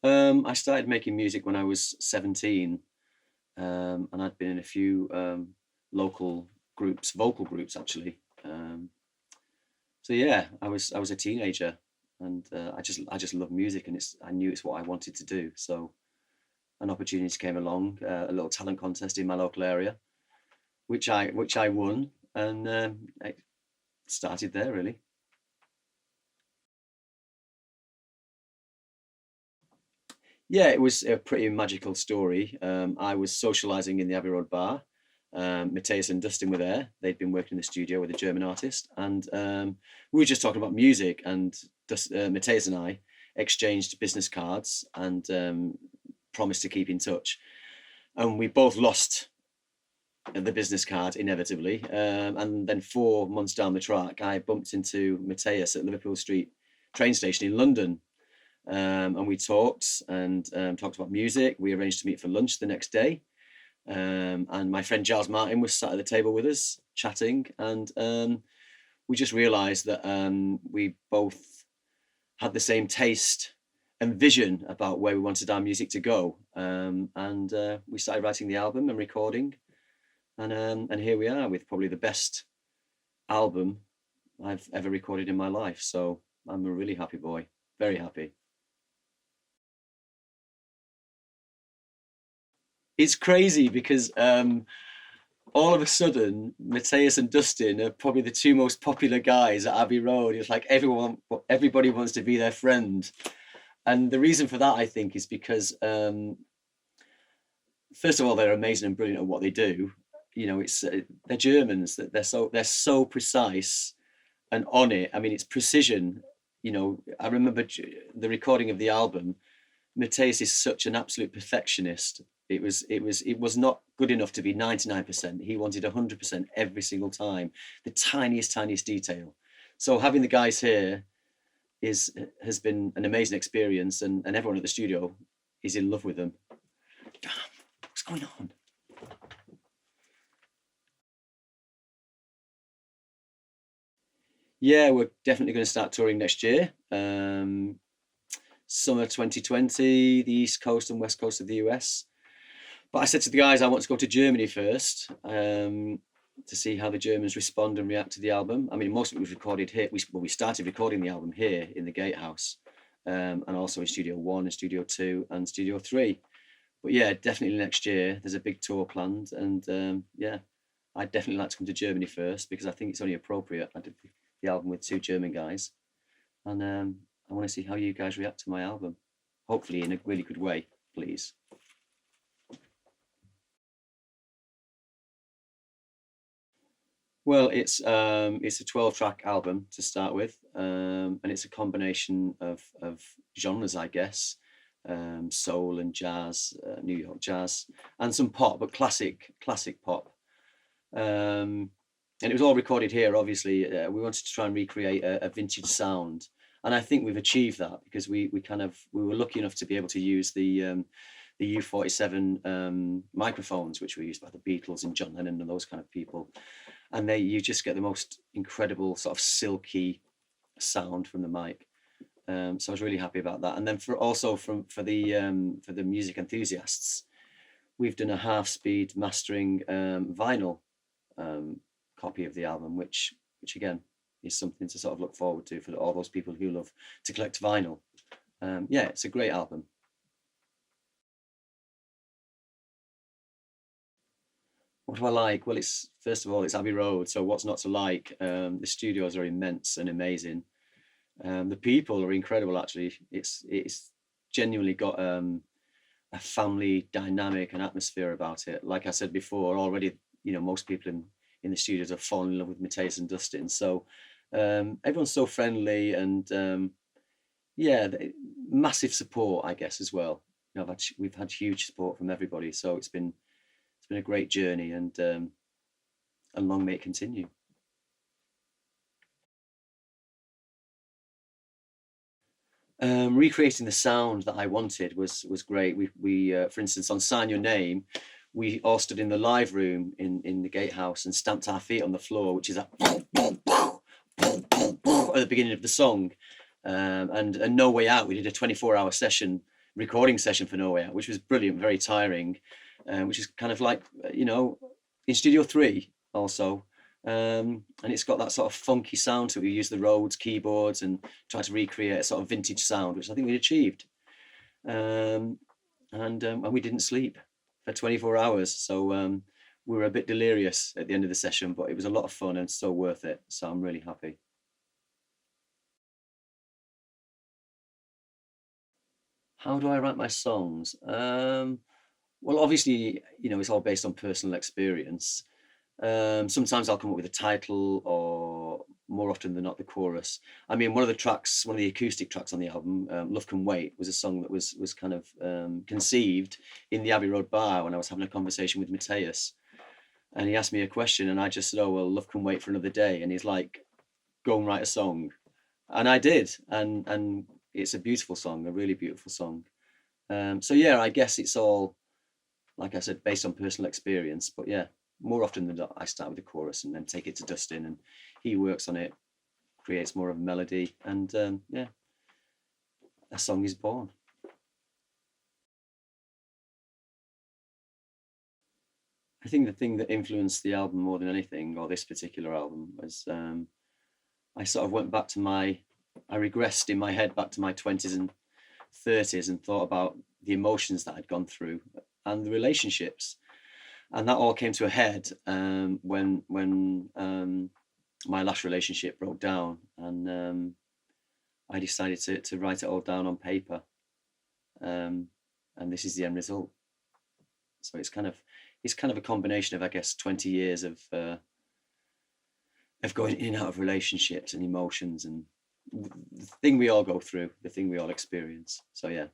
I started making music when I was 17, and I'd been in a few local groups, vocal groups actually. So yeah, I was a teenager, and I just love music, and I knew it's what I wanted to do. So an opportunity came along, a little talent contest in my local area, which I won, and I started there really. Yeah, it was a pretty magical story. I was socializing in the Abbey Road bar. Matthias and Dustin were there. They'd been working in the studio with a German artist, and we were just talking about music. And Matthias and I exchanged business cards and promised to keep in touch. And we both lost the business card inevitably. And then 4 months down the track, I bumped into Matthias at Liverpool Street train station in London, and we talked and talked about music. We arranged to meet for lunch the next day, and my friend Giles Martin was sat at the table with us chatting, and we just realised that we both had the same taste and vision about where we wanted our music to go, and we started writing the album and recording, and here we are with probably the best album I've ever recorded in my life. So I'm a really happy boy, very happy. It's crazy because all of a sudden, Matthias and Dustin are probably the two most popular guys at Abbey Road. It's like everybody wants to be their friend, and the reason for that, I think, is because first of all, they're amazing and brilliant at what they do. You know, it's they're Germans. That they're so precise and on it. I mean, it's precision. You know, I remember the recording of the album. Matthias is such an absolute perfectionist. It was not good enough to be 99%. He wanted 100% every single time, the tiniest detail. So having the guys here has been an amazing experience, and everyone at the studio is in love with them. What's going on? Yeah, we're definitely going to start touring next year. Summer 2020, the East Coast and West Coast of the US. But I said to the guys, I want to go to Germany first, to see how the Germans respond and react to the album. I mean, most of it was recorded here. We started recording the album here in the Gatehouse, and also in Studio One and Studio Two and Studio Three. But yeah, definitely next year there's a big tour planned, and yeah, I'd definitely like to come to Germany first because I think it's only appropriate. I did the album with two German guys, and I want to see how you guys react to my album. Hopefully, in a really good way, please. Well, it's a 12-track album to start with, and it's a combination of genres, I guess, soul and jazz, New York jazz, and some pop, but classic pop. And it was all recorded here. Obviously, we wanted to try and recreate a vintage sound, and I think we've achieved that because we were lucky enough to be able to use the U-47 microphones, which were used by the Beatles and John Lennon and those kind of people, and you just get the most incredible sort of silky sound from the mic. So I was really happy about that. And then for the music enthusiasts, we've done a half-speed mastering vinyl um, copy of the album, which again is something to sort of look forward to for all those people who love to collect vinyl. Yeah, it's a great album. What do I like? Well, it's first of all, it's Abbey Road, so what's not to like? The studios are immense and amazing. The people are incredible. Actually, it's genuinely got a family dynamic and atmosphere about it. Like I said before, already most people in the studios have fallen in love with Matthias and Dustin. So everyone's so friendly, and yeah, massive support, I guess, as well. We've had huge support from everybody, so it's been a great journey, and long may it continue. Recreating the sound that I wanted was great. We for instance, on Sign Your Name, we all stood in the live room in the Gatehouse and stamped our feet on the floor, which is at the beginning of the song. And No Way Out, we did a 24-hour session recording session for No Way Out, which was brilliant, very tiring, which is kind of like, in Studio 3 also. And it's got that sort of funky sound to it. We use the Rhodes keyboards and try to recreate a sort of vintage sound, which I think we achieved. And we didn't sleep for 24 hours. So we were a bit delirious at the end of the session, but it was a lot of fun and so worth it. So I'm really happy. How do I write my songs? Well, obviously, it's all based on personal experience. Sometimes I'll come up with a title, or more often than not, the chorus. I mean, one of the acoustic tracks on the album, "Love Can Wait," was a song that was kind of conceived in the Abbey Road bar when I was having a conversation with Mateus, and he asked me a question, and I just said, "Oh well, love can wait for another day," and he's like, "Go and write a song," and I did, and it's a beautiful song, a really beautiful song. So yeah, I guess it's all, like I said, based on personal experience. But yeah, more often than not, I start with the chorus and then take it to Dustin, and he works on it, creates more of a melody, and yeah, a song is born. I think the thing that influenced the album more than anything, or this particular album, was I sort of went back to I regressed in my head back to my 20s and 30s and thought about the emotions that I'd gone through and the relationships, and that all came to a head when my last relationship broke down, and I decided to write it all down on paper, and this is the end result. So it's kind of a combination of, I guess, 20 years of going in and out of relationships and emotions and the thing we all go through, the thing we all experience. So yeah,